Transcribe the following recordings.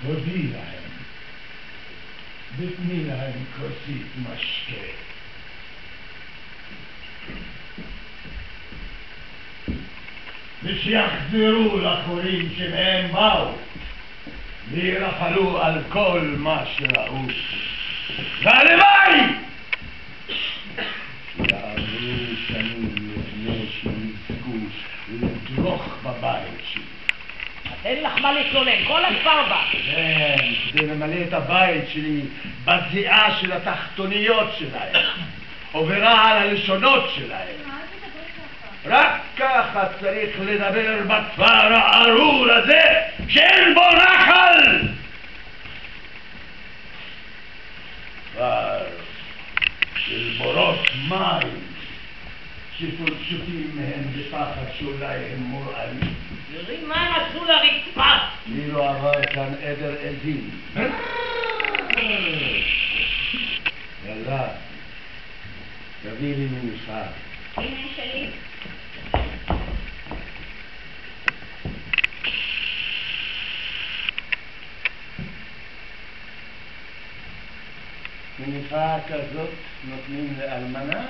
הודי להם, ותני להם כוסית משקה. ושיחזרו לחורים שמהם באו, וירחלו על כל מה שראו. והלוואי! שיעברו שנים לפני שיזכו לדרוך בבית שלי. אין לך מה להתלונן, כל הכפר בא. כן, כדי למלא את הבית שלי בזיעה של התחתוניות שלהם, וברעל הלשונות שלהם. רק ככה צריך לדבר בכפר הארור הזה, שאין בו נחל! כפר של בורות מים, שפולשוטים מהם בפחד שאולי הם מורעלים. תראי מה הם עשו לרצפה! כאילו עבר כאן עדר עזים. יאללה, תביא לי מניפה. הנה שלי. מניפה כזאת נותנים לאלמנה?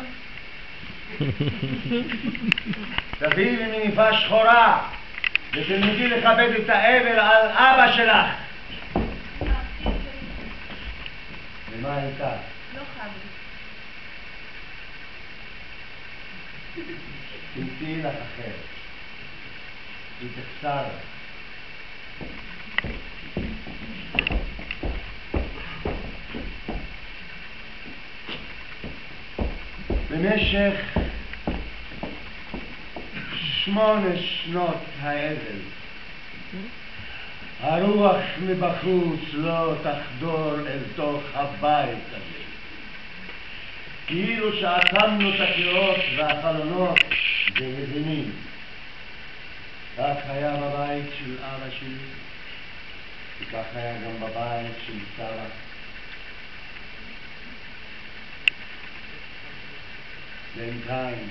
תביאי לי מניפה שחורה ותלמדי לכבד את האבל על אבא שלך. ומה הייתה? לא חייב. תמצאי לך אחרת. היא תחסר. במשך 8 שנות האבל הרוח מבחוץ לא תחדור אל תוך הבית הזה, כאילו שעצמנו את הקירות והחלונות ולבנים. כך היה בבית של אבא שלי, וכך היה גם בבית של שרה. בינתיים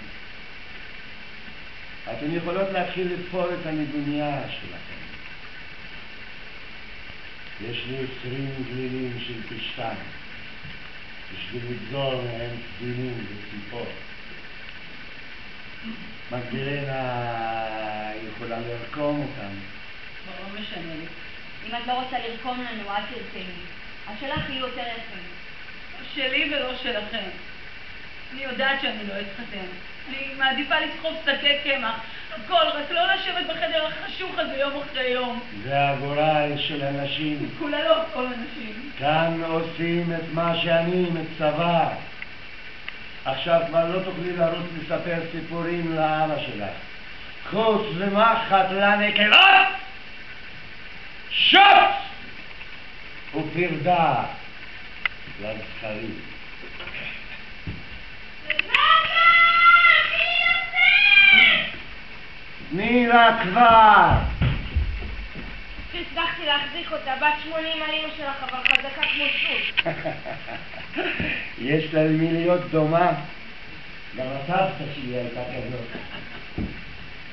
אתן יכולות להתחיל לתפור את הניגוניה שלכם. יש לי 20 גלילים של פשטן בשביל לגזור מהם סדינים וציפות. מגדלנה יכולה לרקום אותם. לא משנה לי. אם את לא רוצה לרקום לנו, אל תרקמי. השלך יהיו יותר יפים. שלי ולא שלכם. אני יודעת שאני לא אתחתן. אני מעדיפה לסחוב שקי קמח. הכל, רק לא לשבת בחדר החשוך הזה יום אחרי יום. זה הגורל של אנשים. כולה לא כל אנשים. כאן עושים את מה שאני מצווה. עכשיו כבר לא תוכלי לרוץ לספר סיפורים לאבא שלך. חוץ ומחט לנקבות, שוט ופרדה לזכרים. תני לה כבר! שהצלחתי להחזיק אותה, בת 80 על אמא שלך, אבל חזקה כמו סוס. יש לה למי להיות דומה. גם הסבתא שלי הייתה כזאת.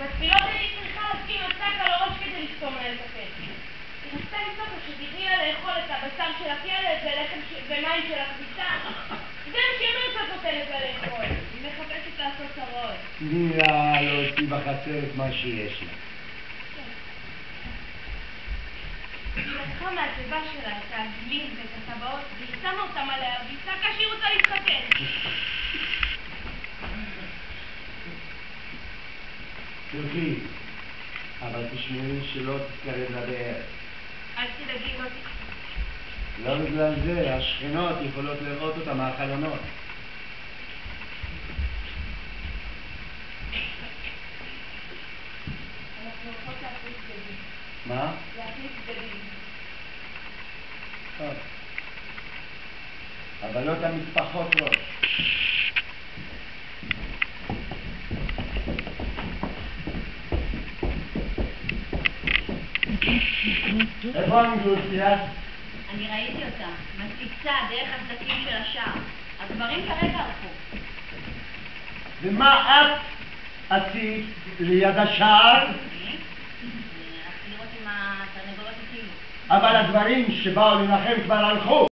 בתפילות אני צריכה לשים מצק על הראש כדי לסתום לה את הפה. היא רצתה לצעוק לה שתתני לה לאכול את הבשר של הכלב ולחם ומים של הכביסה. זה מה שהיא אומרת שאת נותנת לה לאכול. היא מחפשת לעשות צרות. תני לה להוציא בחצר את מה שיש לה. היא לקחה מהתיבה שלה את העגלים ואת הטבעות והיא שמה אותם עליה והיא צעקה שהיא רוצה להתחתן. תלכי, אבל תשמעי שלא תתקרב לבאר. אל תדאגי, לא תתחתן. לא בגלל זה, השכנות יכולות לראות אותה מהחלונות. אנחנו הולכות להחליף בגדים. מה? להחליף בגדים. טוב. הבנות המטפחות ראש. איפה אנגלוסיה? אני ראיתי אותה, מציצה דרך הסדקים של השער. הגברים כרגע הלכו. ומה את עשית ליד השער? הלכתי לראות אם התרנגולות הקימו. אבל הדברים שבאו לנחם כבר הלכו.